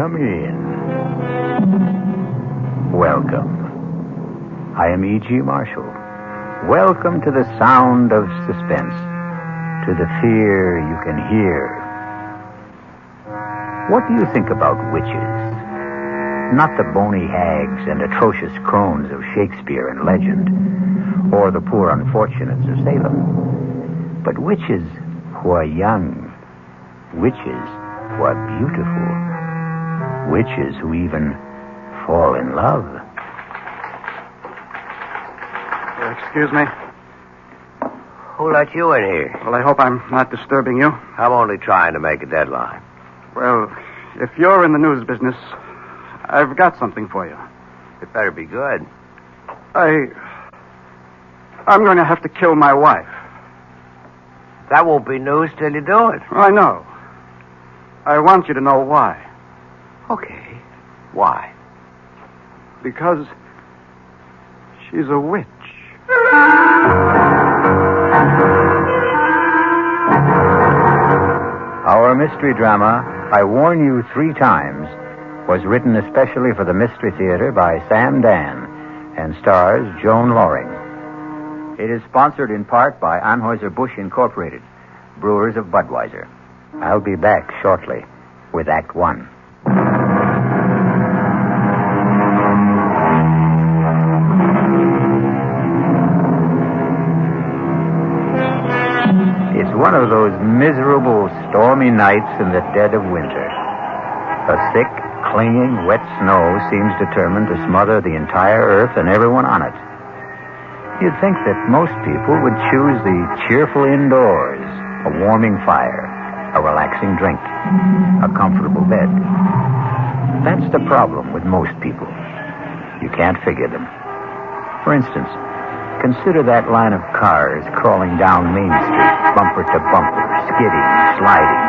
come in. Welcome. I am E.G. Marshall. Welcome to the sound of suspense, to the fear you can hear. What do you think about witches? Not the bony hags and atrocious crones of Shakespeare and legend, or the poor unfortunates of Salem, but witches who are young, witches who are beautiful, witches who even fall in love. Excuse me. Who let you in here? Well, I hope I'm not disturbing you. I'm only trying to make a deadline. Well, if you're in the news business, I've got something for you. It better be good. I'm going to have to kill my wife. That won't be news till you do it. I know. I want you to know why. Okay. Why? Because she's a witch. Our mystery drama, I Warn You 3 Times, was written especially for the Mystery Theater by Sam Dann and stars Joan Loring. It is sponsored in part by Anheuser-Busch Incorporated, brewers of Budweiser. I'll be back shortly with Act 1. It's one of those miserable, stormy nights in the dead of winter. A thick, clinging, wet snow seems determined to smother the entire earth and everyone on it. You'd think that most people would choose the cheerful indoors, a warming fire, a relaxing drink, a comfortable bed. That's the problem with most people. You can't figure them. For instance, consider that line of cars crawling down Main Street, bumper to bumper, skidding, sliding.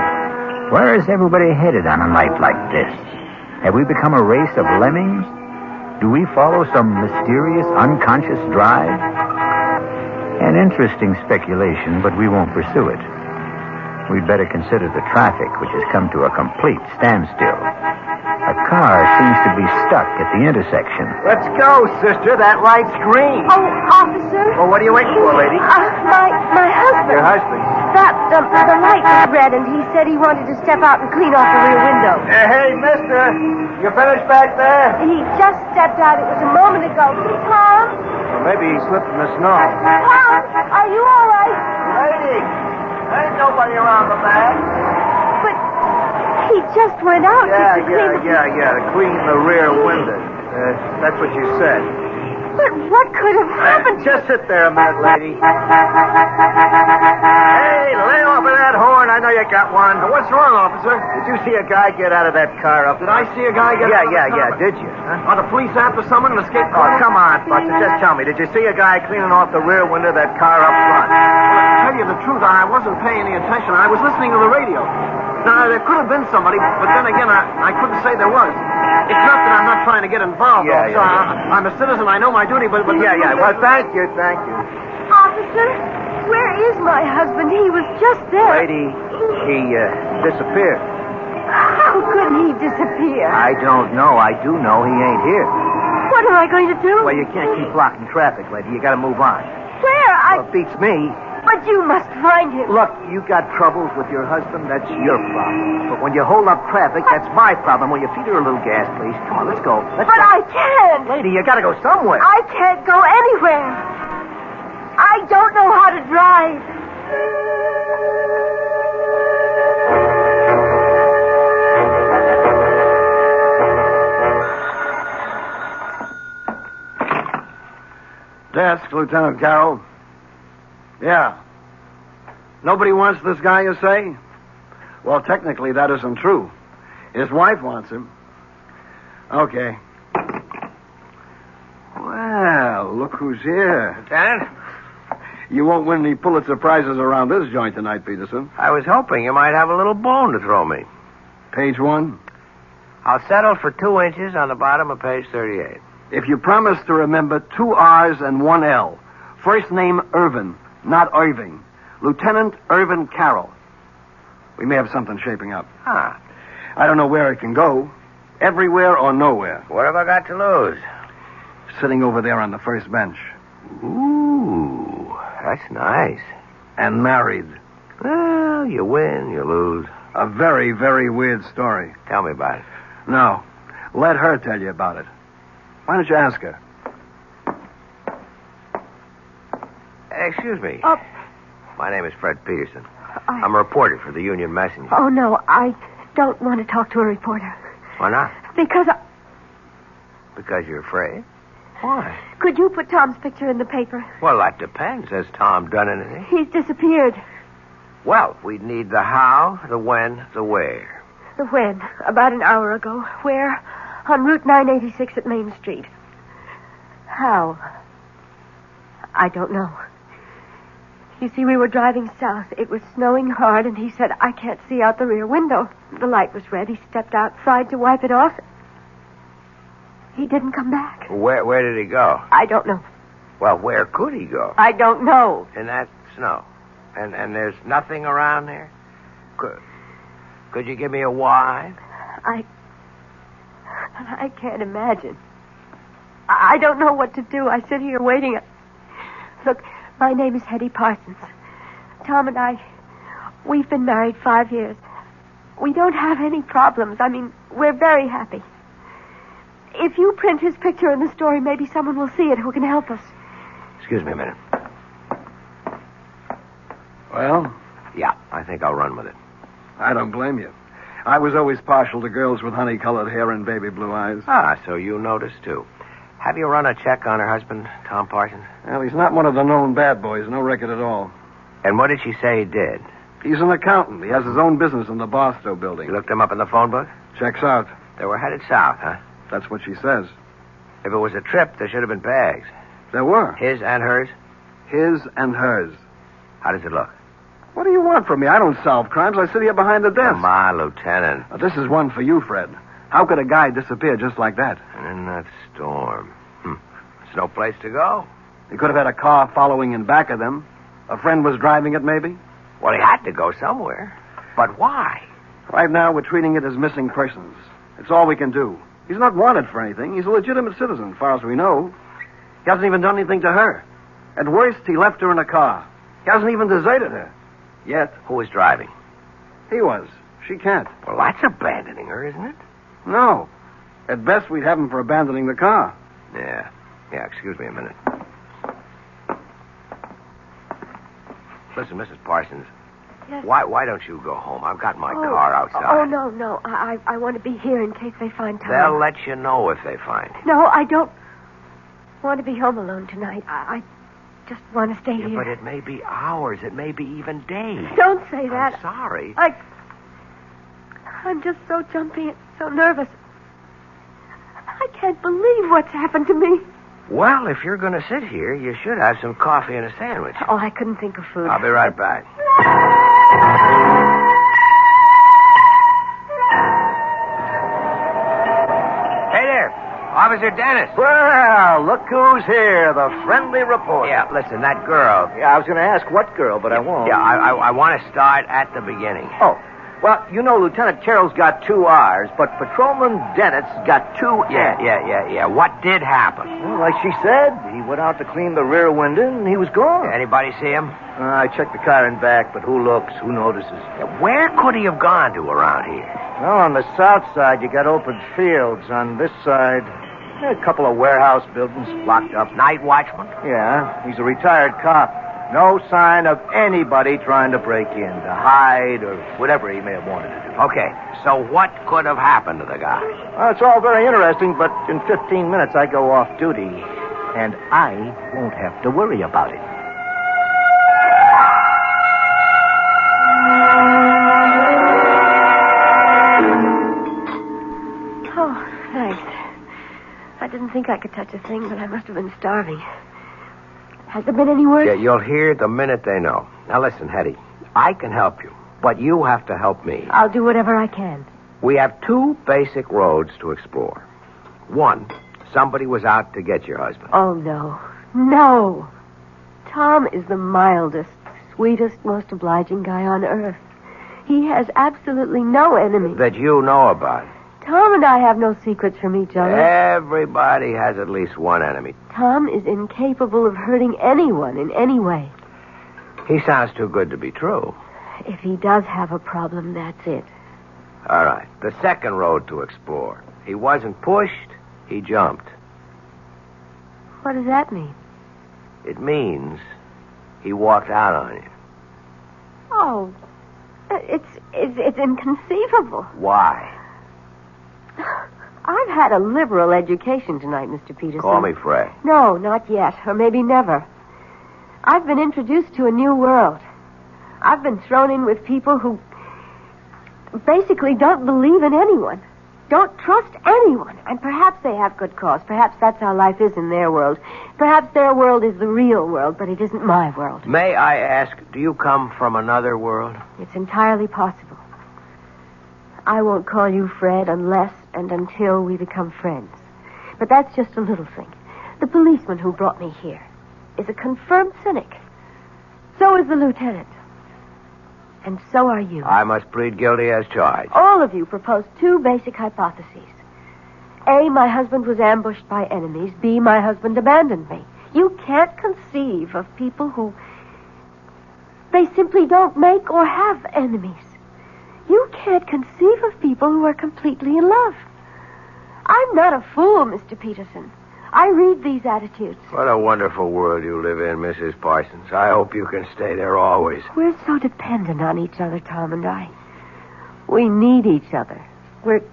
Where is everybody headed on a night like this? Have we become a race of lemmings? Do we follow some mysterious, unconscious drive? An interesting speculation, but we won't pursue it. We'd better consider the traffic, which has come to a complete standstill. A car seems to be stuck at the intersection. Let's go, sister. That light's green. Oh, officer. Well, what are you waiting for, lady? My husband. Your husband? The light was red, and he said he wanted to step out and clean off the rear window. Hey, mister. You finished back there? He just stepped out. It was a moment ago. Tom? Well, maybe he slipped in the snow. Tom, are you all right? Lady, there ain't nobody around the back. But he just went out. Yeah, to clean to clean the rear window. That's what you said. But what could have happened? Just sit there a minute, lady. Hey, lay off of that horn. I know you got one. What's wrong, officer? Did you see a guy get out of that car up? Did I see a guy get out of the car? Yeah. Did you? Huh? Are the police after someone and escaped? Oh, come on, Buster. Just tell me. Did you see a guy cleaning off the rear window of that car up front? Well, to tell you the truth, I wasn't paying any attention. I was listening to the radio. Now, there could have been somebody, but then again, I couldn't say there was. It's not that I'm not trying to get involved, officer. I'm a citizen. I know my duty, but... Well, thank you. Officer, where is my husband? He was just there. Lady, he disappeared. How could he disappear? I don't know. I do know he ain't here. What am I going to do? Well, you can't keep blocking traffic, lady. You gotta move on. Where? Well, it beats me. But you must find him. Look, you got troubles with your husband, that's your problem. But when you hold up traffic, that's my problem. Will you feed her a little gas, please? Come on, let's go. But I can't. Lady, you gotta go somewhere. I can't go anywhere. I don't know how to drive. Desk, Lieutenant Carroll. Yeah. Nobody wants this guy, you say? Well, technically, that isn't true. His wife wants him. Okay. Well, look who's here. Lieutenant? You won't win any Pulitzer Prizes around this joint tonight, Peterson. I was hoping you might have a little bone to throw me. Page 1. I'll settle for 2 inches on the bottom of page 38. If you promise to remember 2 R's and 1 L. First name Irvin, not Irving. Lieutenant Irvin Carroll. We may have something shaping up. Huh. I don't know where it can go. Everywhere or nowhere. What have I got to lose? Sitting over there on the first bench. Ooh, that's nice. And married. Well, you win, you lose. A very, very weird story. Tell me about it. No. Let her tell you about it. Why don't you ask her? Excuse me. Oh. My name is Fred Peterson. I- I'm a reporter for the Union Messenger. Oh, no, I don't want to talk to a reporter. Why not? Because Because you're afraid? Why? Could you put Tom's picture in the paper? Well, that depends. Has Tom done anything? He's disappeared. Well, we'd need the how, the when, the where. The when? About an hour ago. Where? On Route 986 at Main Street. How? I don't know. You see, we were driving south. It was snowing hard, and he said, I can't see out the rear window. The light was red. He stepped outside to wipe it off. He didn't come back. Where did he go? I don't know. Well, where could he go? I don't know. In that snow. And there's nothing around there? Could you give me a why? I can't imagine. I don't know what to do. I sit here waiting. Look, my name is Hetty Parsons. Tom and I, we've been married 5 years. We don't have any problems. I mean, we're very happy. If you print his picture in the story, maybe someone will see it who can help us. Excuse me a minute. Well, Yeah, I think I'll run with it. I don't blame you. I was always partial to girls with honey-colored hair and baby blue eyes. Ah, so you noticed, too. Have you run a check on her husband, Tom Parsons? Well, he's not one of the known bad boys. No record at all. And what did she say he did? He's an accountant. He has his own business in the Barstow building. You looked him up in the phone book? Checks out. They were headed south, huh? That's what she says. If it was a trip, there should have been bags. There were. His and hers? His and hers. How does it look? What do you want from me? I don't solve crimes. I sit here behind the desk. Come on, Lieutenant. Now, this is one for you, Fred. How could a guy disappear just like that? And in that storm. There's no place to go. He could have had a car following in back of them. A friend was driving it, maybe. Well, he had to go somewhere. But why? Right now, we're treating it as missing persons. It's all we can do. He's not wanted for anything. He's a legitimate citizen, as far as we know. He hasn't even done anything to her. At worst, he left her in a car. He hasn't even deserted her. Yet. Who was driving? He was. She can't. Well, that's abandoning her, isn't it? No. At best, we'd have him for abandoning the car. Yeah, excuse me a minute. Listen, Mrs. Parsons. Yes. Why don't you go home? I've got my car outside. Oh, no. I want to be here in case they find Tom. They'll let you know if they find him. No, I don't want to be home alone tonight. I just want to stay Yeah, here. but it may be hours. It may be even days. Don't say that. I'm sorry. I'm just so jumpy and so nervous. I can't believe what's happened to me. Well, if you're going to sit here, you should have some coffee and a sandwich. Oh, I couldn't think of food. I'll be right back. Hey there, Officer Dennis. Well, look who's here, the friendly reporter. Yeah, listen, that girl. Yeah, I was going to ask what girl, but I won't. Yeah, I want to start at the beginning. Oh, well, you know, Lieutenant Carroll's got 2 R's, but Patrolman Dennett's got 2 N's. Yeah. What did happen? Well, like she said, he went out to clean the rear window, and he was gone. Anybody see him? I checked the car and back, but who looks, who notices? Where could he have gone to around here? Well, on the south side, you got open fields. On this side, a couple of warehouse buildings locked up. Night watchman? Yeah, he's a retired cop. No sign of anybody trying to break in, to hide, or whatever he may have wanted to do. Okay, so what could have happened to the guy? Well, it's all very interesting, but in 15 minutes I go off duty, and I won't have to worry about it. Oh, thanks. I didn't think I could touch a thing, but I must have been starving. Has there been any word? Yeah, you'll hear the minute they know. Now listen, Hetty, I can help you, but you have to help me. I'll do whatever I can. We have 2 basic roads to explore. 1, somebody was out to get your husband. Oh, no. No. Tom is the mildest, sweetest, most obliging guy on earth. He has absolutely no enemy. That you know about. Tom and I have no secrets from each other. Everybody has at least one enemy. Tom is incapable of hurting anyone in any way. He sounds too good to be true. If he does have a problem, that's it. All right. The second road to explore. He wasn't pushed, he jumped. What does that mean? It means he walked out on you. Oh, it's inconceivable. Why? I've had a liberal education tonight, Mr. Peterson. Call me Fred. No, not yet, or maybe never. I've been introduced to a new world. I've been thrown in with people who basically don't believe in anyone, don't trust anyone, and perhaps they have good cause. Perhaps that's how life is in their world. Perhaps their world is the real world, but it isn't my world. May I ask, do you come from another world? It's entirely possible. I won't call you Fred unless and until we become friends. But that's just a little thing. The policeman who brought me here is a confirmed cynic. So is the lieutenant. And so are you. I must plead guilty as charged. All of you proposed two basic hypotheses. A, my husband was ambushed by enemies. B, my husband abandoned me. You can't conceive of people who... they simply don't make or have enemies. You can't conceive of people who are completely in love. I'm not a fool, Mr. Peterson. I read these attitudes. What a wonderful world you live in, Mrs. Parsons. I hope you can stay there always. We're so dependent on each other, Tom and I. We need each other. We're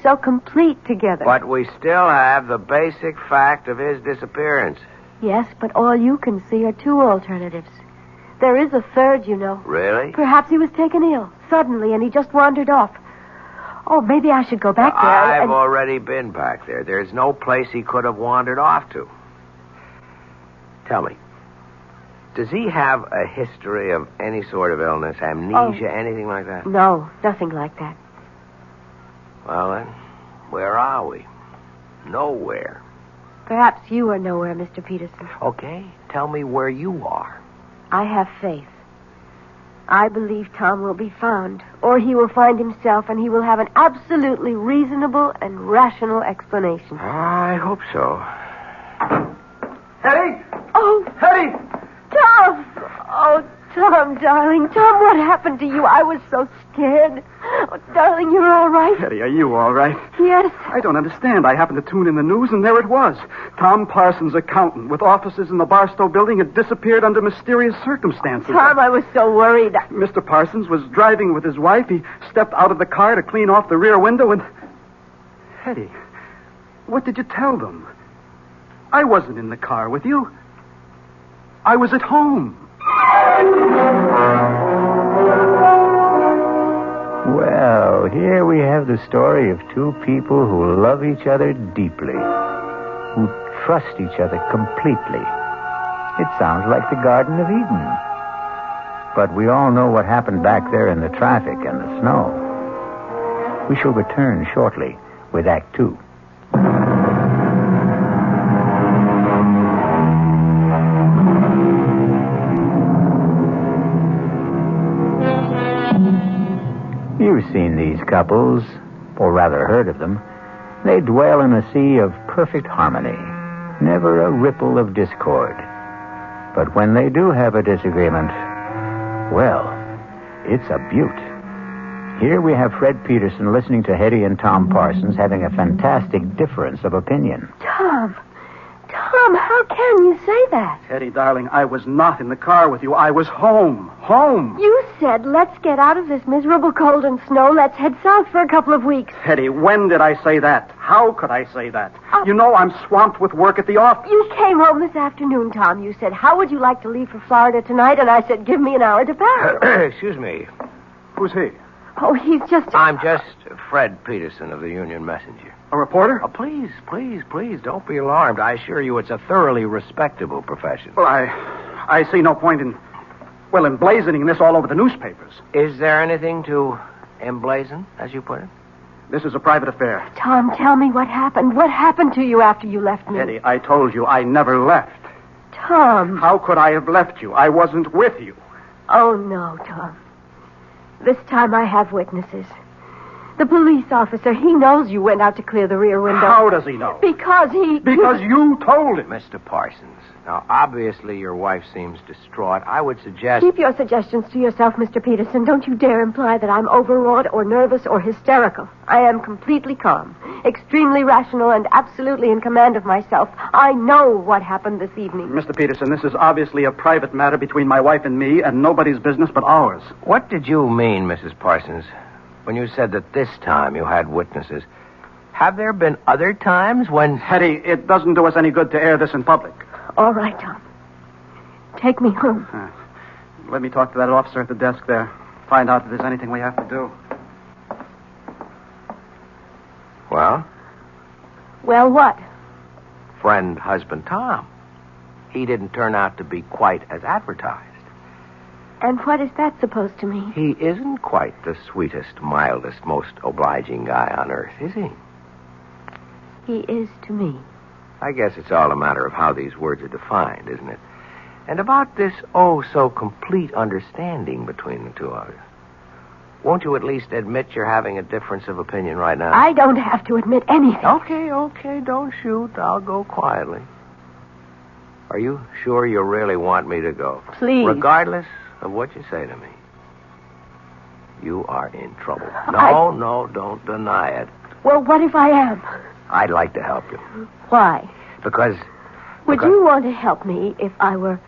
so complete together. But we still have the basic fact of his disappearance. Yes, but all you can see are two alternatives. There is a third, you know. Really? Perhaps he was taken ill suddenly and he just wandered off. Oh, maybe I should go back there. I've already been back there. There's no place he could have wandered off to. Tell me, does he have a history of any sort of illness, amnesia, anything like that? No, nothing like that. Well, then, where are we? Nowhere. Perhaps you are nowhere, Mr. Peterson. Okay, tell me where you are. I have faith. I believe Tom will be found, or he will find himself, and he will have an absolutely reasonable and rational explanation. I hope so. Hetty! Oh, Hetty! Tom! Oh, Tom, darling. Tom, what happened to you? I was so scared. Oh, darling, you're all right? Hetty, are you all right? Yes. I don't understand. I happened to tune in the news, and there it was. Tom Parsons, accountant, with offices in the Barstow building, had disappeared under mysterious circumstances. Tom, I was so worried. Mr. Parsons was driving with his wife. He stepped out of the car to clean off the rear window and... Hetty, what did you tell them? I wasn't in the car with you. I was at home. Well, here we have the story of two people who love each other deeply, who trust each other completely. It sounds like the Garden of Eden. But we all know what happened back there in the traffic and the snow. We shall return shortly with Act Two. You've seen these couples, or rather heard of them. They dwell in a sea of perfect harmony, never a ripple of discord. But when they do have a disagreement, well, it's a beaut. Here we have Fred Peterson listening to Hetty and Tom Parsons having a fantastic difference of opinion. Tom, how can you say that? Hetty, darling, I was not in the car with you. I was home. Home. You said, let's get out of this miserable cold and snow. Let's head south for a couple of weeks. Hetty, when did I say that? How could I say that? You know I'm swamped with work at the office. You came home this afternoon, Tom. You said, how would you like to leave for Florida tonight? And I said, give me an hour to pack. Excuse me. Who's he? Oh, he's just... I'm just Fred Peterson of the Union Messenger. A reporter? Oh, please, don't be alarmed. I assure you it's a thoroughly respectable profession. Well, I see no point in emblazoning this all over the newspapers. Is there anything to emblazon, as you put it? This is a private affair. Tom, tell me what happened. What happened to you after you left me? Hetty, I told you I never left. Tom. How could I have left you? I wasn't with you. Oh, no, Tom. This time I have witnesses. The police officer, he knows you went out to clear the rear window. How does he know? Because he... Because you told him. Mr. Parsons, now, obviously your wife seems distraught. I would suggest... Keep your suggestions to yourself, Mr. Peterson. Don't you dare imply that I'm overwrought or nervous or hysterical. I am completely calm, extremely rational, and absolutely in command of myself. I know what happened this evening. Mr. Peterson, this is obviously a private matter between my wife and me, and nobody's business but ours. What did you mean, Mrs. Parsons, when you said that this time you had witnesses? Have there been other times when... Hetty, it doesn't do us any good to air this in public. All right, Tom. Take me home. Let me talk to that officer at the desk there. Find out if there's anything we have to do. Well? Well, what? Friend, husband, Tom. He didn't turn out to be quite as advertised. And what is that supposed to mean? He isn't quite the sweetest, mildest, most obliging guy on earth, is he? He is to me. I guess it's all a matter of how these words are defined, isn't it? And about this oh-so-complete understanding between the two of you. Won't you at least admit you're having a difference of opinion right now? I don't have to admit anything. Okay, don't shoot. I'll go quietly. Are you sure you really want me to go? Please. Regardless of what you say to me. You are in trouble. No, don't deny it. Well, what if I am? I'd like to help you. Why? Because... Would you want to help me if I were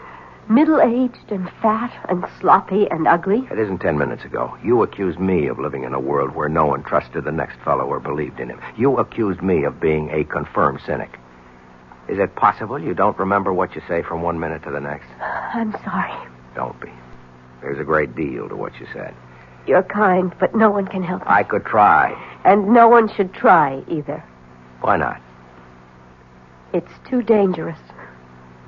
middle-aged and fat and sloppy and ugly? It isn't 10 minutes ago. You accused me of living in a world where no one trusted the next fellow or believed in him. You accused me of being a confirmed cynic. Is it possible you don't remember what you say from 1 minute to the next? I'm sorry. Don't be. There's a great deal to what you said. You're kind, but no one can help me. I could try. And no one should try either. Why not? It's too dangerous.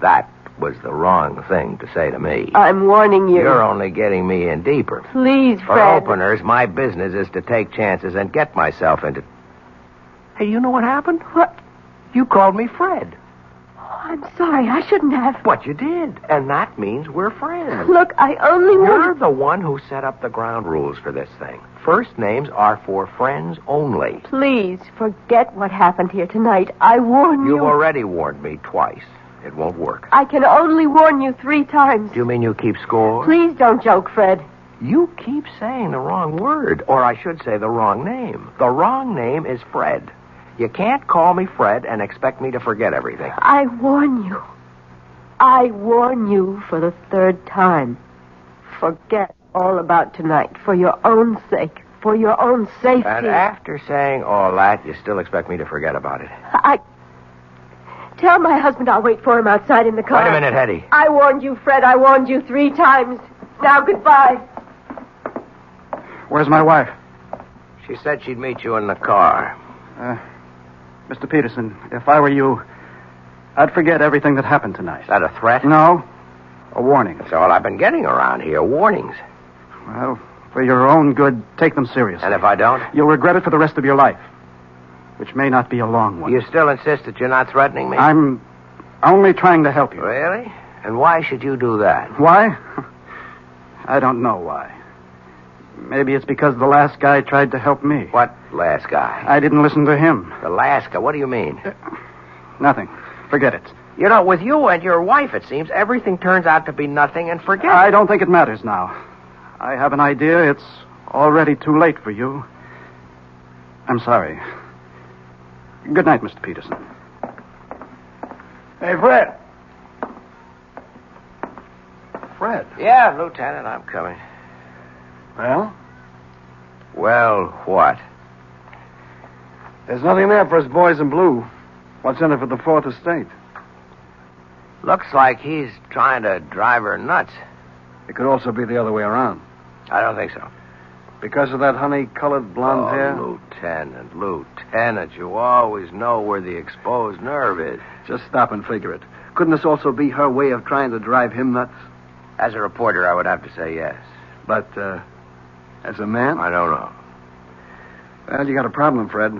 That was the wrong thing to say to me. I'm warning you. You're only getting me in deeper. Please, For Fred. openers, my business is to take chances and get myself into... Hey, you know what happened? What? You called me Fred. Oh, I'm sorry. I shouldn't have. But you did, and that means we're friends. Look, I only You're want... the one who set up the ground rules for this thing. First names are for friends only. Please, forget what happened here tonight. I warn you. You've already warned me twice. It won't work. I can only warn you 3 times. Do you mean you keep score? Please don't joke, Fred. You keep saying the wrong word, or I should say the wrong name. The wrong name is Fred. You can't call me Fred and expect me to forget everything. I warn you. I warn you for the 3rd time. Forget all about tonight for your own sake, for your own safety. And after saying all that, you still expect me to forget about it. Tell my husband I'll wait for him outside in the car. Wait a minute, Hetty. I warned you, Fred. I warned you 3 times. Now, goodbye. Where's my wife? She said she'd meet you in the car. Mr. Peterson, if I were you, I'd forget everything that happened tonight. Is that a threat? No. A warning. That's all I've been getting around here, warnings. Well, for your own good, take them seriously. And if I don't? You'll regret it for the rest of your life, which may not be a long one. You still insist that you're not threatening me? I'm only trying to help you. Really? And why should you do that? Why? I don't know why. Maybe it's because the last guy tried to help me. What last guy? I didn't listen to him. The last guy? What do you mean? Nothing. Forget it. You know, with you and your wife, it seems, everything turns out to be nothing and forget I it. don't think it matters now. I have an idea it's already too late for you. I'm sorry. Good night, Mr. Peterson. Hey, Fred. Fred. Yeah, Lieutenant, I'm coming. Well? Well, what? There's nothing there for us boys in blue. What's in it for the 4th Estate? Looks like he's trying to drive her nuts. It could also be the other way around. I don't think so. Because of that honey-colored blonde hair? Lieutenant, you always know where the exposed nerve is. Just stop and figure it. Couldn't this also be her way of trying to drive him nuts? As a reporter, I would have to say yes. But, as a man? I don't know. Well, you got a problem, Fred.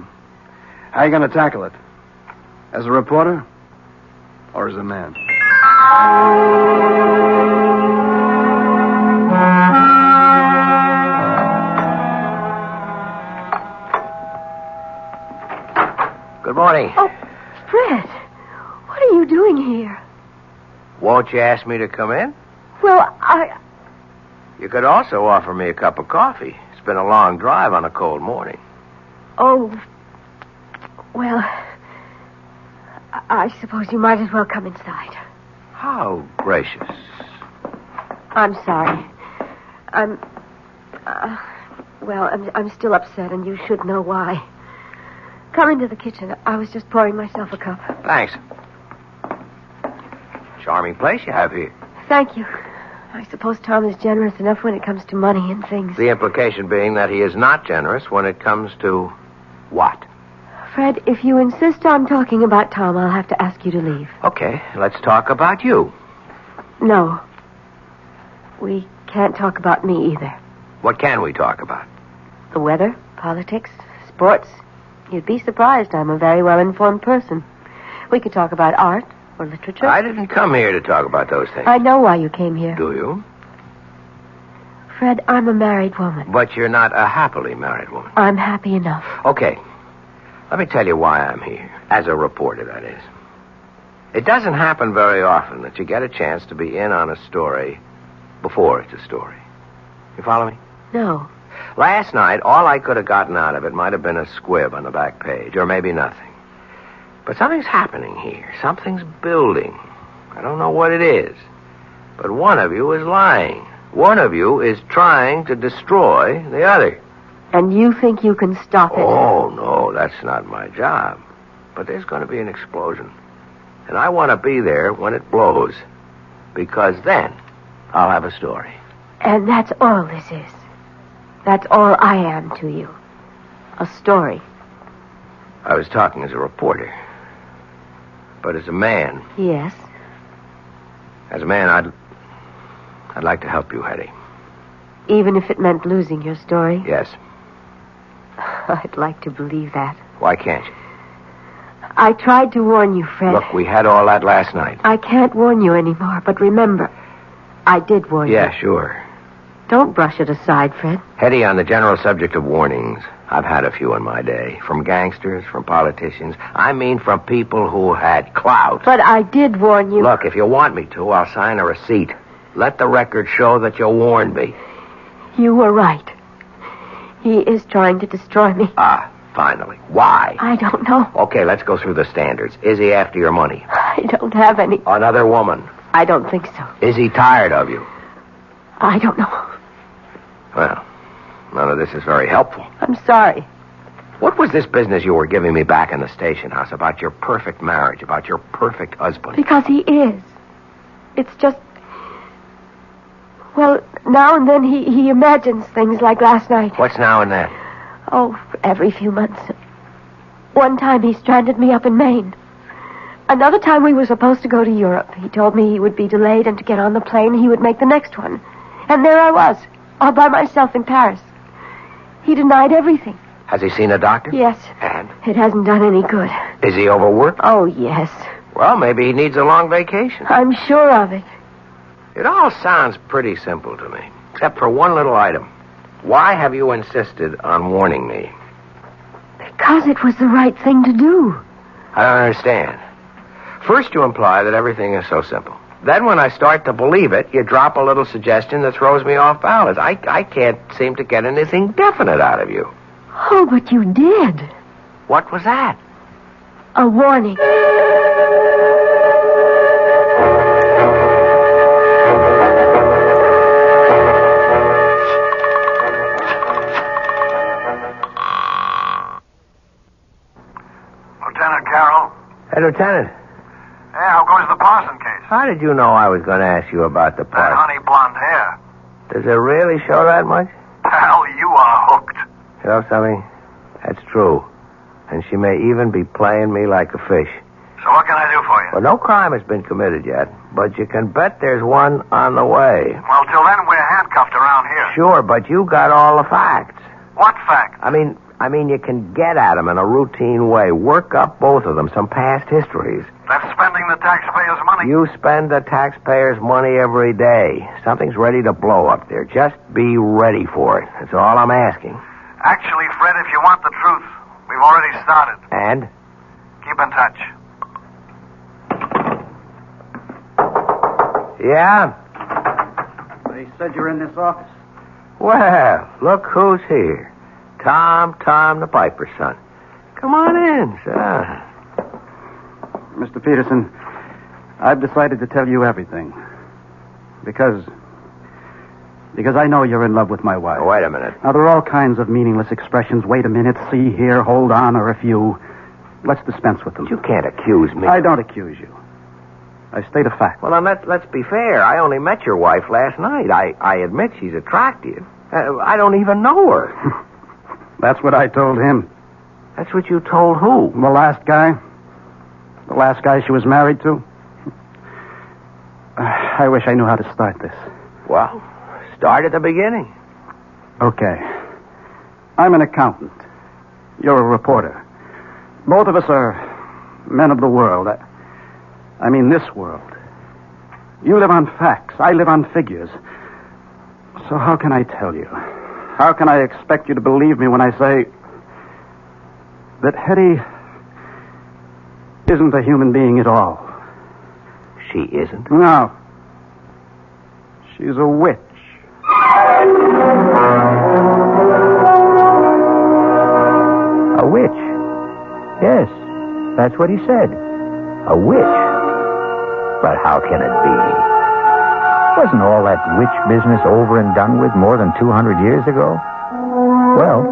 How you going to tackle it? As a reporter? Or as a man? morning. Oh, Fred, what are you doing here? Won't you ask me to come in? Well, You could also offer me a cup of coffee. It's been a long drive on a cold morning. Oh, well, I suppose you might as well come inside. How gracious. I'm sorry. I'm still upset, and you should know why. Come into the kitchen. I was just pouring myself a cup. Thanks. Charming place you have here. Thank you. I suppose Tom is generous enough when it comes to money and things. The implication being that he is not generous when it comes to what? Fred, if you insist on talking about Tom, I'll have to ask you to leave. Okay, let's talk about you. No. We can't talk about me either. What can we talk about? The weather, politics, sports. You'd be surprised. I'm a very well-informed person. We could talk about art or literature. I didn't come here to talk about those things. I know why you came here. Do you? Fred, I'm a married woman. But you're not a happily married woman. I'm happy enough. Okay. Let me tell you why I'm here. As a reporter, that is. It doesn't happen very often that you get a chance to be in on a story before it's a story. You follow me? No. Last night, all I could have gotten out of it might have been a squib on the back page, or maybe nothing. But something's happening here. Something's building. I don't know what it is. But one of you is lying. One of you is trying to destroy the other. And you think you can stop it? Oh, no, that's not my job. But there's going to be an explosion. And I want to be there when it blows. Because then I'll have a story. And that's all this is. That's all I am to you. A story. I was talking as a reporter. But as a man... Yes? As a man, I'd like to help you, Hetty. Even if it meant losing your story? Yes. I'd like to believe that. Why can't you? I tried to warn you, Fred. Look, we had all that last night. I can't warn you anymore, but remember, I did warn you. Yeah, sure. Don't brush it aside, Fred. Hetty, on the general subject of warnings, I've had a few in my day. From gangsters, from politicians. I mean from people who had clout. But I did warn you. Look, if you want me to, I'll sign a receipt. Let the record show that you warned me. You were right. He is trying to destroy me. Ah, finally. Why? I don't know. Okay, let's go through the standards. Is he after your money? I don't have any. Another woman? I don't think so. Is he tired of you? I don't know. Well, none of this is very helpful. I'm sorry. What was this business you were giving me back in the station house about your perfect marriage, about your perfect husband? Because he is. It's just... Well, now and then he imagines things like last night. What's now and then? Oh, every few months. One time he stranded me up in Maine. Another time we were supposed to go to Europe. He told me he would be delayed and to get on the plane he would make the next one. And there I was, all by myself in Paris. He denied everything. Has he seen a doctor? Yes. And? It hasn't done any good. Is he overworked? Oh, yes. Well, maybe he needs a long vacation. I'm sure of it. It all sounds pretty simple to me, except for one little item. Why have you insisted on warning me? Because it was the right thing to do. I don't understand. First, you imply that everything is so simple. Then, when I start to believe it, you drop a little suggestion that throws me off balance. I can't seem to get anything definite out of you. Oh, but you did. What was that? A warning. Lieutenant Carroll? Hey, Lieutenant. Yeah, how goes the Parson case? How did you know I was going to ask you about the That part? honey blonde hair. Does it really show that much? Pal, you are hooked. You know something? That's true. And she may even be playing me like a fish. So what can I do for you? Well, no crime has been committed yet, but you can bet there's one on the way. Well, till then, we're handcuffed around here. Sure, but you got all the facts. What fact? I mean, you can get at them in a routine way. Work up both of them, some past histories. That's spending the taxpayers' money. You spend the taxpayers' money every day. Something's ready to blow up there. Just be ready for it. That's all I'm asking. Actually, Fred, if you want the truth, we've already started. And? Keep in touch. Yeah? They said you're in this office. Well, look who's here. Tom the Piper's son. Come on in, son. Mr. Peterson, I've decided to tell you everything. Because I know you're in love with my wife. Oh, wait a minute. Now, there are all kinds of meaningless expressions. Wait a minute, see here, hold on, or a few. Let's dispense with them. You can't accuse me. I don't accuse you. I state a fact. Well, then let's be fair. I only met your wife last night. I admit she's attractive. I don't even know her. That's what I told him. That's what you told who? The last guy. The last guy she was married to. I wish I knew how to start this. Well, start at the beginning. Okay. I'm an accountant. You're a reporter. Both of us are men of the world. I mean this world. You live on facts. I live on figures. So how can I tell you? How can I expect you to believe me when I say that Hetty isn't a human being at all? She isn't? No. She's a witch. A witch? Yes, that's what he said. A witch. But how can it be? Wasn't all that witch business over and done with more than 200 years ago? Well,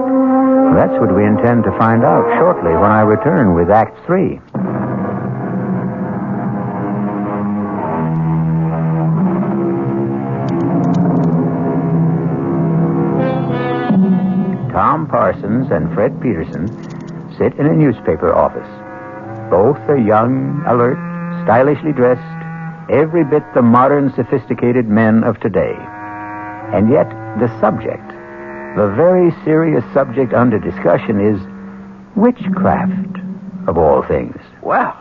that's what we intend to find out shortly when I return with Act 3. Tom Parsons and Fred Peterson sit in a newspaper office. Both are young, alert, stylishly dressed, every bit the modern, sophisticated men of today. And yet, the subject, the very serious subject under discussion is witchcraft, of all things. Well,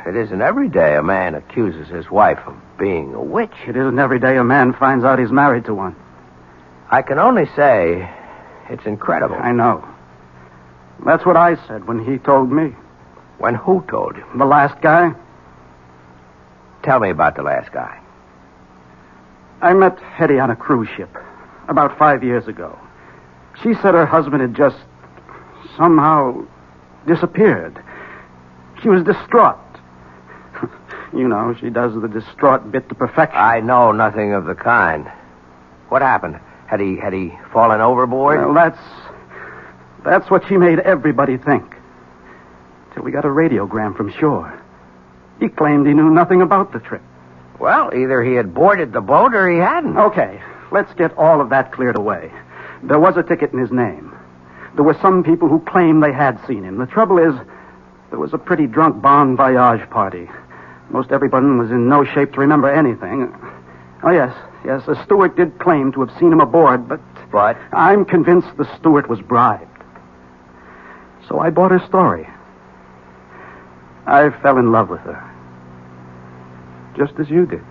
it isn't every day a man accuses his wife of being a witch. It isn't every day a man finds out he's married to one. I can only say it's incredible. I know. That's what I said when he told me. When who told you? The last guy. Tell me about the last guy. I met Hetty on a cruise ship about 5 years ago. She said her husband had just somehow disappeared. She was distraught. You know, she does the distraught bit to perfection. I know nothing of the kind. What happened? Had he fallen overboard? Well, that's what she made everybody think. Till we got a radiogram from shore. He claimed he knew nothing about the trip. Well, either he had boarded the boat or he hadn't. Okay, let's get all of that cleared away. There was a ticket in his name. There were some people who claimed they had seen him. The trouble is, there was a pretty drunk bon voyage party. Most everyone was in no shape to remember anything. Oh, yes, the steward did claim to have seen him aboard, but... But? I'm convinced the steward was bribed. So I bought her story. I fell in love with her. Just as you did.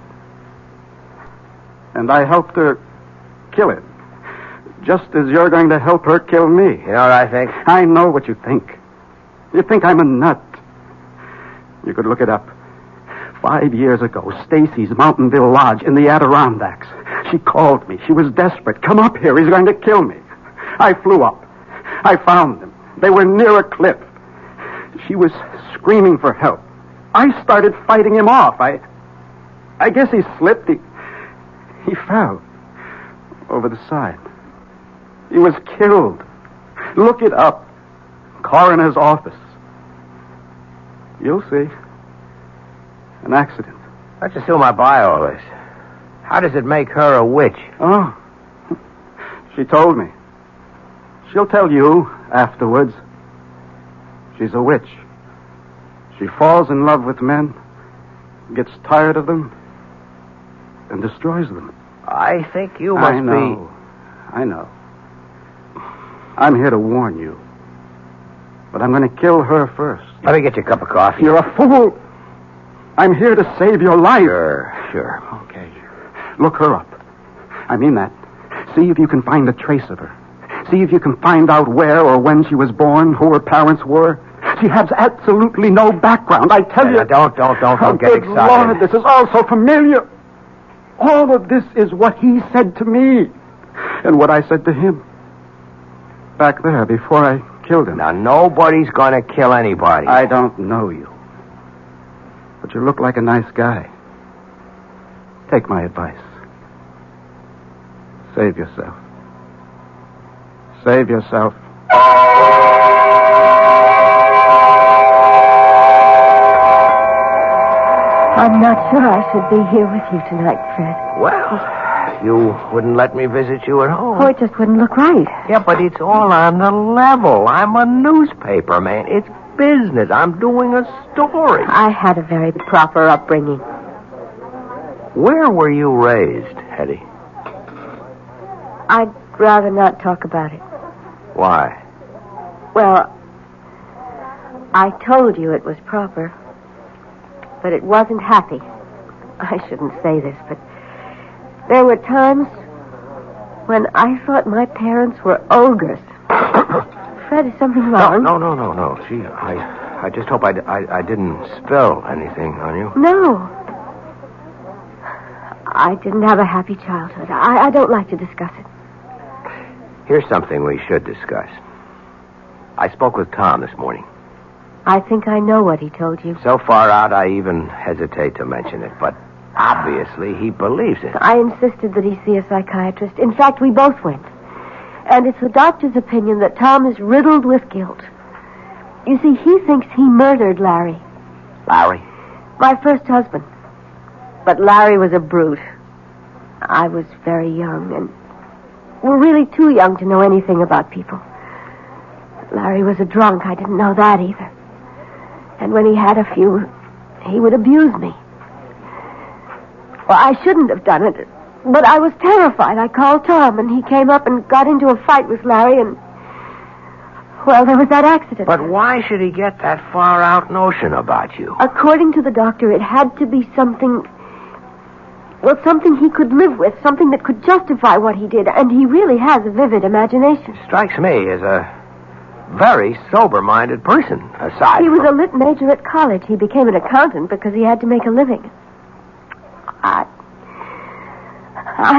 And I helped her kill him. Just as you're going to help her kill me. You know what I think? I know what you think. You think I'm a nut. You could look it up. 5 years ago, Stacy's Mountainville Lodge in the Adirondacks. She called me. She was desperate. Come up here. He's going to kill me. I flew up. I found them. They were near a cliff. She was screaming for help. I started fighting him off. I guess he slipped. He fell over the side. He was killed. Look it up. Coroner's office. You'll see. An accident. Let's assume I buy all this. How does it make her a witch? Oh. She told me. She'll tell you afterwards. She's a witch. She falls in love with men, gets tired of them, and destroys them. I think you must be... I know. I'm here to warn you. But I'm going to kill her first. Let me get you a cup of coffee. You're a fool. I'm here to save your life. Sure. Okay. Look her up. I mean that. See if you can find a trace of her. See if you can find out where or when she was born, who her parents were. She has absolutely no background. I tell you. Don't get good excited. Lord, this is all so familiar. All of this is what he said to me and what I said to him back there before I killed him. Now, nobody's going to kill anybody. I don't know you. But you look like a nice guy. Take my advice. Save yourself. Save yourself. I'm not sure I should be here with you tonight, Fred. Well, you wouldn't let me visit you at home. Oh, it just wouldn't look right. Yeah, but it's all on the level. I'm a newspaper man. It's business. I'm doing a story. I had a very proper upbringing. Where were you raised, Hetty? I'd rather not talk about it. Why? Well, I told you it was proper, but it wasn't happy. I shouldn't say this, but there were times when I thought my parents were ogres. Fred, is something wrong? No. Gee, I just hope I didn't spill anything on you. No. I didn't have a happy childhood. I don't like to discuss it. Here's something we should discuss. I spoke with Tom this morning. I think I know what he told you. So far out, I even hesitate to mention it, but obviously he believes it. I insisted that he see a psychiatrist. In fact, we both went. And it's the doctor's opinion that Tom is riddled with guilt. You see, he thinks he murdered Larry. Larry? My first husband. But Larry was a brute. I was very young, and we're really too young to know anything about people. Larry was a drunk. I didn't know that either. And when he had a few, he would abuse me. Well, I shouldn't have done it, but I was terrified. I called Tom, and he came up and got into a fight with Larry, and, well, there was that accident. But why should he get that far-out notion about you? According to the doctor, it had to be something... Well, something he could live with, something that could justify what he did, and he really has a vivid imagination. Strikes me as a very sober-minded person, aside He was from... a lit major at college. He became an accountant because he had to make a living. I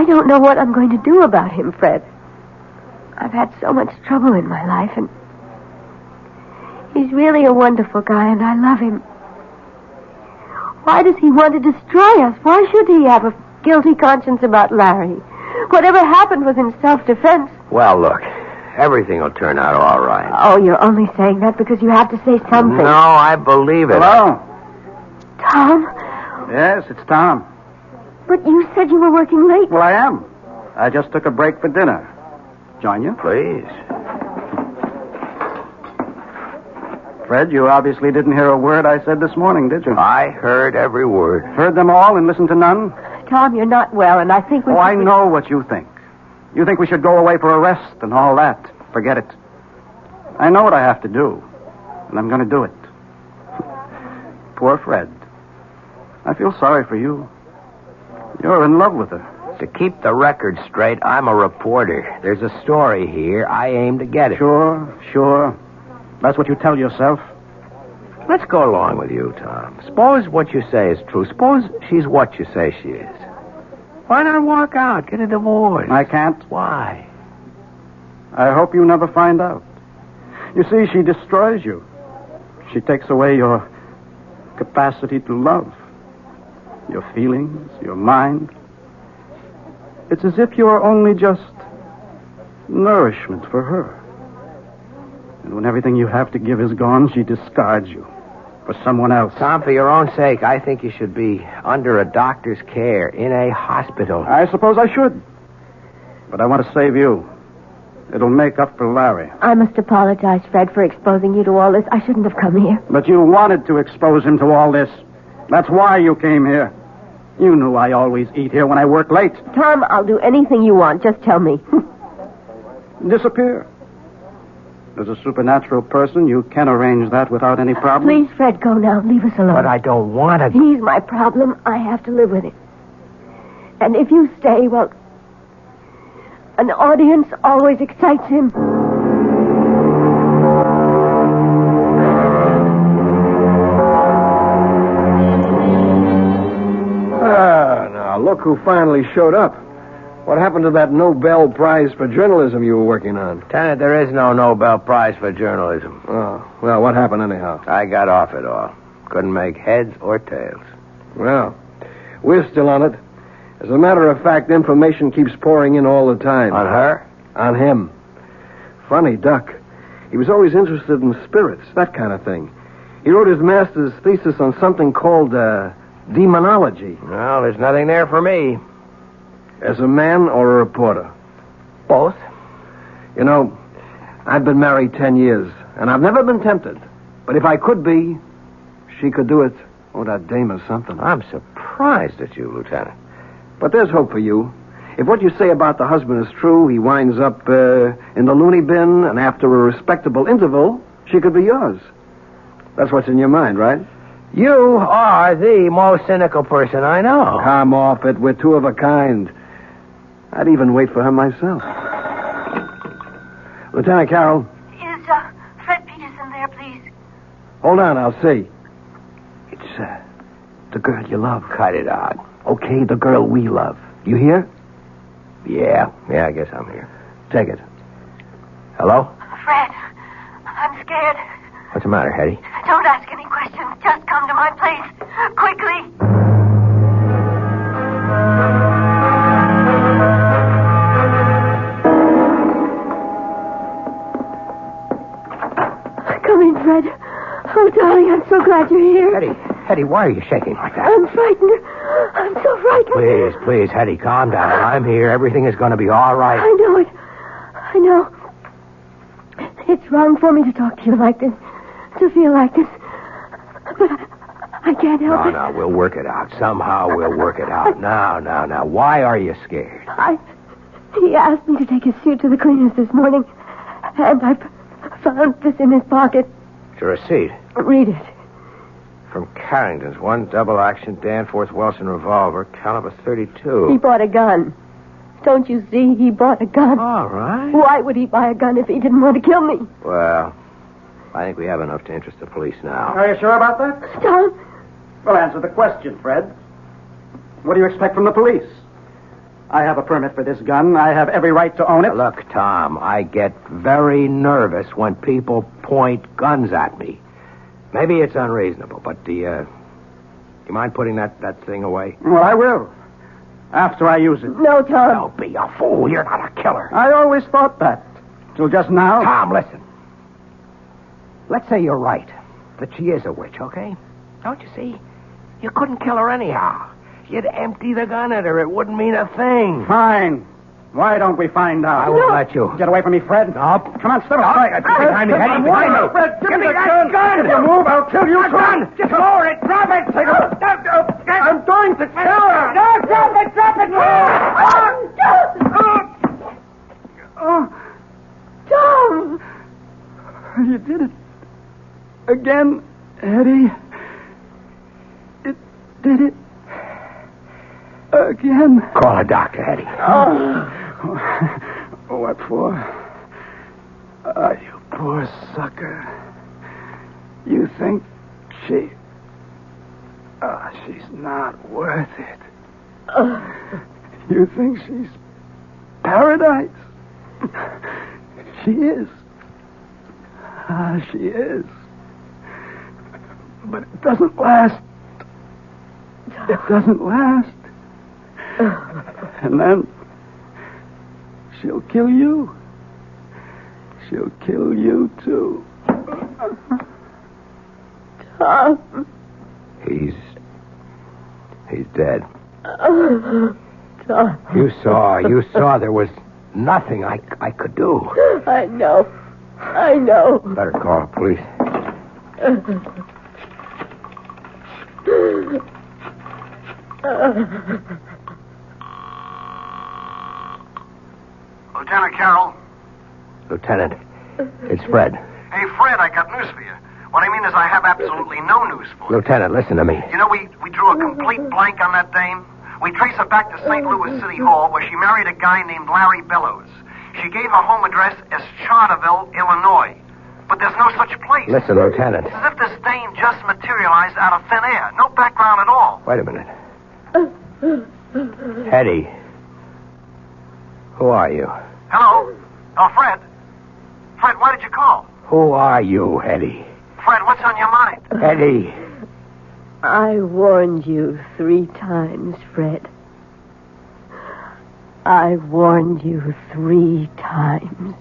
don't know what I'm going to do about him, Fred. I've had so much trouble in my life, and he's really a wonderful guy, and I love him. Why does he want to destroy us? Why should he have a guilty conscience about Larry? Whatever happened was in self-defense. Well, look, everything will turn out all right. Oh, you're only saying that because you have to say something. No, I believe it. Hello? Tom? Yes, it's Tom. But you said you were working late. Well, I am. I just took a break for dinner. Join you? Please. Fred, you obviously didn't hear a word I said this morning, did you? I heard every word. Heard them all and listened to none? Tom, you're not well, and I think we... Oh, I know what you think. You think we should go away for a rest and all that. Forget it. I know what I have to do, and I'm going to do it. Poor Fred. I feel sorry for you. You're in love with her. To keep the record straight, I'm a reporter. There's a story here. I aim to get it. Sure. That's what you tell yourself. Let's go along with you, Tom. Suppose what you say is true. Suppose she's what you say she is. Why not walk out, get a divorce? I can't. Why? I hope you never find out. You see, she destroys you. She takes away your capacity to love, your feelings, your mind. It's as if you are only just nourishment for her. And when everything you have to give is gone, she discards you for someone else. Tom, for your own sake, I think you should be under a doctor's care in a hospital. I suppose I should. But I want to save you. It'll make up for Larry. I must apologize, Fred, for exposing you to all this. I shouldn't have come here. But you wanted to expose him to all this. That's why you came here. You knew I always eat here when I work late. Tom, I'll do anything you want. Just tell me. Disappear. As a supernatural person, you can arrange that without any problem. Please, Fred, go now. Leave us alone. But I don't want to... He's my problem. I have to live with it. And if you stay, well, an audience always excites him. who finally showed up. What happened to that Nobel Prize for journalism you were working on? Lieutenant, there is no Nobel Prize for journalism. Oh, well, what happened anyhow? I got off it all. Couldn't make heads or tails. Well, we're still on it. As a matter of fact, information keeps pouring in all the time. On her? On him. Funny duck. He was always interested in spirits, that kind of thing. He wrote his master's thesis on something called demonology. Well, there's nothing there for me. As a man or a reporter? Both. You know, I've been married 10 years, and I've never been tempted. But if I could be, she could do it. Oh, that dame is something. I'm surprised at you, Lieutenant. But there's hope for you. If what you say about the husband is true, he winds up in the loony bin, and after a respectable interval, she could be yours. That's what's in your mind, right? You are the most cynical person I know. Come off it. We're two of a kind. I'd even wait for her myself. Lieutenant Carroll. Is Fred Peterson there, please? Hold on, I'll see. It's the girl you love. Cut it out. Okay, the girl we love. You hear? Yeah, I guess I'm here. Take it. Hello? Fred, I'm scared. What's the matter, Hetty? Don't ask any questions. Just come to my place. Quickly. Come in, Fred. Oh, darling, I'm so glad you're here. Hetty, why are you shaking like that? I'm frightened. I'm so frightened. Please, Hetty, calm down. I'm here. Everything is going to be all right. I know it. I know. It's wrong for me to talk to you like this, to feel like this. But I can't help it. No, we'll work it out. Somehow we'll work it out. Now. Why are you scared? He asked me to take his suit to the cleaners this morning, and I found this in his pocket. It's a receipt. Read it. From Carrington's, one double-action Danforth Wilson revolver, caliber .32. He bought a gun. Don't you see? He bought a gun. All right. Why would he buy a gun if he didn't want to kill me? Well, I think we have enough to interest the police now. Are you sure about that? Tom? Well, answer the question, Fred. What do you expect from the police? I have a permit for this gun. I have every right to own it. Look, Tom, I get very nervous when people point guns at me. Maybe it's unreasonable, but do you mind putting that thing away? Well, I will. After I use it. No, Tom. Don't be a fool. You're not a killer. I always thought that. Till just now. Tom, listen. Let's say you're right, that she is a witch, okay? Don't you see? You couldn't kill her anyhow. You'd empty the gun at her. It wouldn't mean a thing. Fine. Why don't we find out? I won't let you. Get away from me, Fred. No. Come on, step aside. Behind me, Hetty. Behind me. Fred, Give me that gun. If you move, I'll kill you. Gun. Just lower it. Drop it. I'm going to kill her. No, drop it. Tom! You did it. Again, Eddie. It did it. Again. Call a doctor, Hetty. What for? You poor sucker. You think she's not worth it. You think she's paradise. She is. She is. But it doesn't last. It doesn't last. And then she'll kill you. She'll kill you, too. Tom. He's dead. Tom. You saw there was nothing I could do. I know. Better call the police. Lieutenant Carroll. Lieutenant, it's Fred. Hey, Fred, I got news for you. What I mean is I have absolutely no news for you. Lieutenant, listen to me. You know, we drew a complete blank on that dame. We traced her back to St. Louis City Hall, where she married a guy named Larry Bellows. She gave her home address as Charterville, Illinois. But there's no such place. Listen, Lieutenant. It's as if this dame just materialized out of thin air. No background at all. Wait a minute. Hetty. Who are you? Hello? Oh, Fred. Fred, why did you call? Who are you, Hetty? Fred, what's on your mind? Hetty. I warned you 3 times, Fred. I warned you 3 times.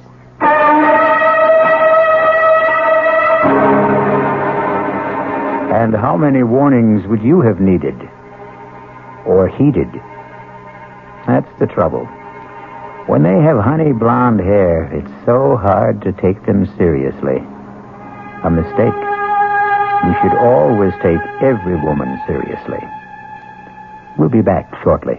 And how many warnings would you have needed? Or heeded? That's the trouble. When they have honey blonde hair, it's so hard to take them seriously. A mistake. You should always take every woman seriously. We'll be back shortly.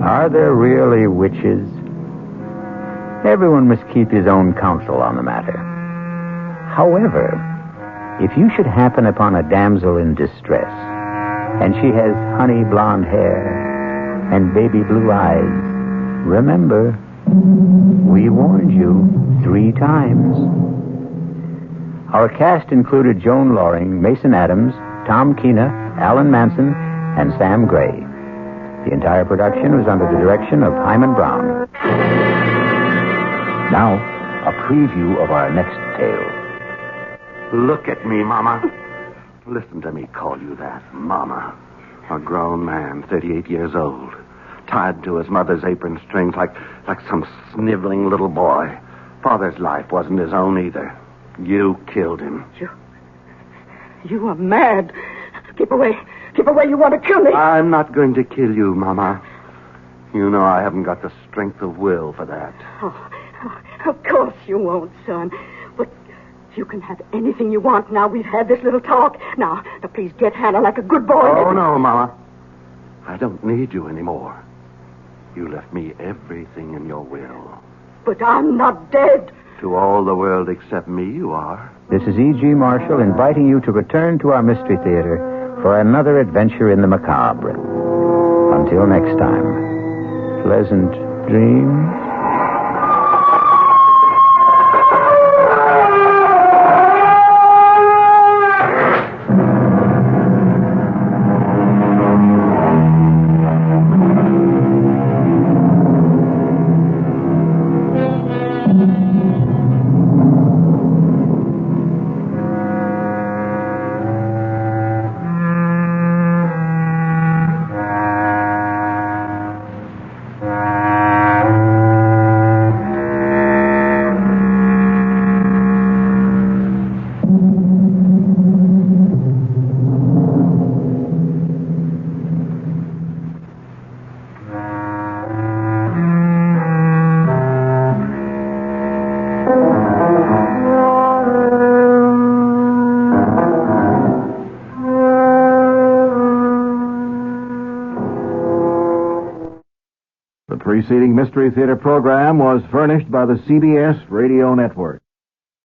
Are there really witches? Everyone must keep his own counsel on the matter. However, if you should happen upon a damsel in distress, and she has honey blonde hair and baby blue eyes, remember, we warned you 3 times. Our cast included Joan Loring, Mason Adams, Tom Keena, Alan Manson, and Sam Gray. The entire production was under the direction of Hyman Brown. Now, a preview of our next tale. Look at me, Mama. Listen to me call you that, Mama. A grown man, 38 years old, tied to his mother's apron strings like some sniveling little boy. Father's life wasn't his own either. You killed him. You are mad. Keep away. Keep away. You want to kill me. I'm not going to kill you, Mama. You know I haven't got the strength of will for that. Oh, of course you won't, son. But you can have anything you want now we've had this little talk. Now, please get Hannah like a good boy. Oh, no, Mama. I don't need you anymore. You left me everything in your will. But I'm not dead. To all the world except me, you are. This is E.G. Marshall inviting you to return to our Mystery Theater for another adventure in the macabre. Until next time, pleasant dreams. The preceding Mystery Theater program was furnished by the CBS Radio Network.